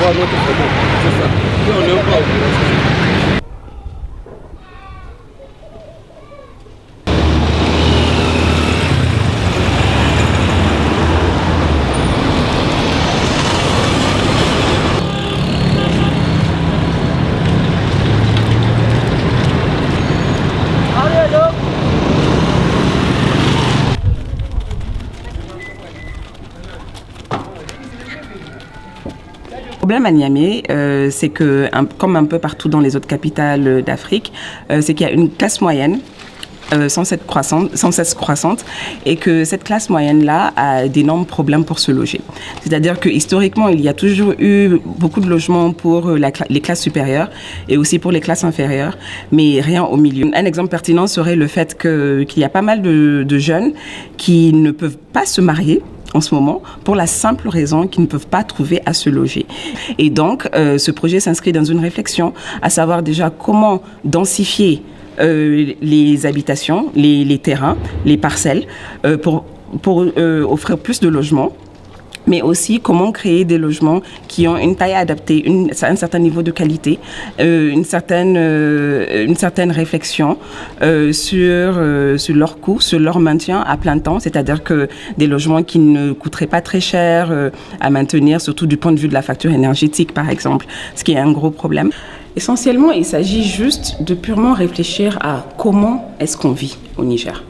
voir notre photo. C'est ça. Et on n'aime pas. Le problème à Niamey, c'est que, comme un peu partout dans les autres capitales d'Afrique, c'est qu'il y a une classe moyenne sans cesse croissante et que cette classe moyenne-là a d'énormes problèmes pour se loger. C'est-à-dire que historiquement, il y a toujours eu beaucoup de logements pour les classes supérieures et aussi pour les classes inférieures, mais rien au milieu. Un exemple pertinent serait le fait qu'il y a pas mal de jeunes qui ne peuvent pas se marier en ce moment, pour la simple raison qu'ils ne peuvent pas trouver à se loger. Et donc, ce projet s'inscrit dans une réflexion, à savoir déjà comment densifier les habitations, les terrains, les parcelles, pour offrir plus de logements, mais aussi comment créer des logements qui ont une taille adaptée, un certain niveau de qualité, une certaine réflexion sur leur coût, sur leur maintien à plein temps, c'est-à-dire que des logements qui ne coûteraient pas très cher à maintenir, surtout du point de vue de la facture énergétique, par exemple, ce qui est un gros problème. Essentiellement, il s'agit juste de purement réfléchir à comment est-ce qu'on vit au Niger.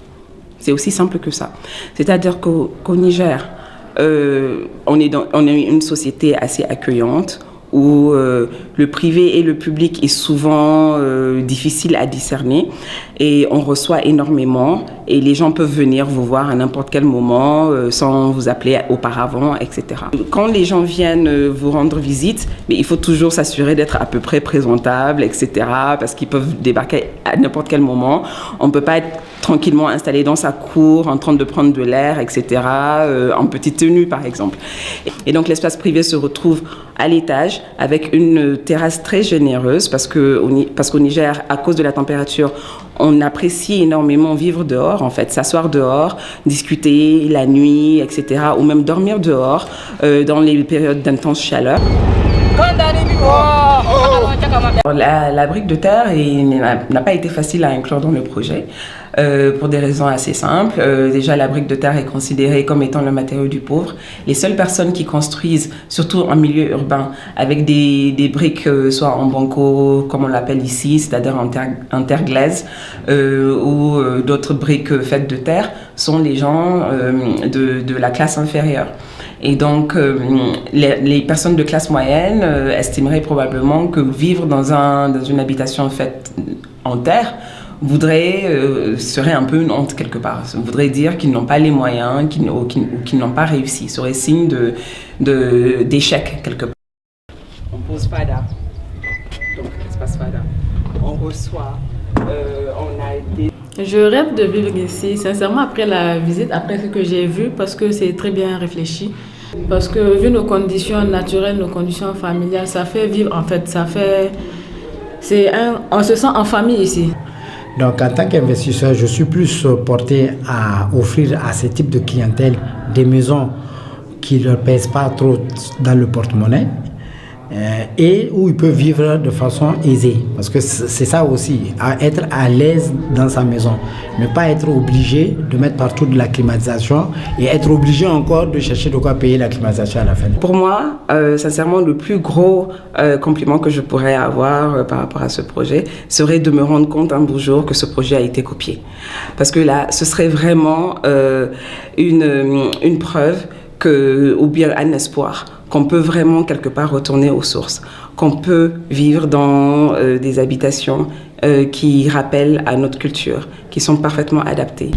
C'est aussi simple que ça. C'est-à-dire qu'au Niger, on est une société assez accueillante où le privé et le public est souvent difficile à discerner et on reçoit énormément et les gens peuvent venir vous voir à n'importe quel moment sans vous appeler auparavant, etc. Quand les gens viennent vous rendre visite, mais il faut toujours s'assurer d'être à peu près présentable, etc. parce qu'ils peuvent débarquer à n'importe quel moment. On ne peut pas être tranquillement installé dans sa cour, en train de prendre de l'air, etc., en petite tenue, par exemple. Et donc, l'espace privé se retrouve à l'étage avec une terrasse très généreuse parce qu'au Niger, à cause de la température, on apprécie énormément vivre dehors, en fait, s'asseoir dehors, discuter la nuit, etc., ou même dormir dehors dans les périodes d'intense chaleur. La brique de terre n'a pas été facile à inclure dans le projet pour des raisons assez simples. Déjà, la brique de terre est considérée comme étant le matériau du pauvre. Les seules personnes qui construisent, surtout en milieu urbain, avec des briques soit en banco, comme on l'appelle ici, c'est-à-dire en terre glaise, ou d'autres briques faites de terre, sont les gens de la classe inférieure. Et donc, les personnes de classe moyenne estimeraient probablement que vivre dans une habitation faite en terre serait un peu une honte quelque part. Ça voudrait dire qu'ils n'ont pas les moyens ou qu'ils n'ont pas réussi. Ce serait signe d'échec quelque part. On pose FADA, donc espace FADA. On reçoit, on a des... Je rêve de vivre ici, sincèrement, après la visite, après ce que j'ai vu, parce que c'est très bien réfléchi. Parce que vu nos conditions naturelles, nos conditions familiales, ça fait vivre, en fait, on se sent en famille ici. Donc en tant qu'investisseur, je suis plus porté à offrir à ce type de clientèle des maisons qui ne leur pèsent pas trop dans le porte-monnaie et où ils peuvent vivre de façon aisée. Parce que c'est ça aussi, être à l'aise dans sa maison. Ne pas être obligé de mettre partout de la climatisation et être obligé encore de chercher de quoi payer la climatisation à la fin. Pour moi, sincèrement, le plus gros compliment que je pourrais avoir par rapport à ce projet serait de me rendre compte un beau jour que ce projet a été copié. Parce que là, ce serait vraiment une preuve ou bien un espoir qu'on peut vraiment quelque part retourner aux sources, qu'on peut vivre dans des habitations qui rappellent à notre culture, qui sont parfaitement adaptées.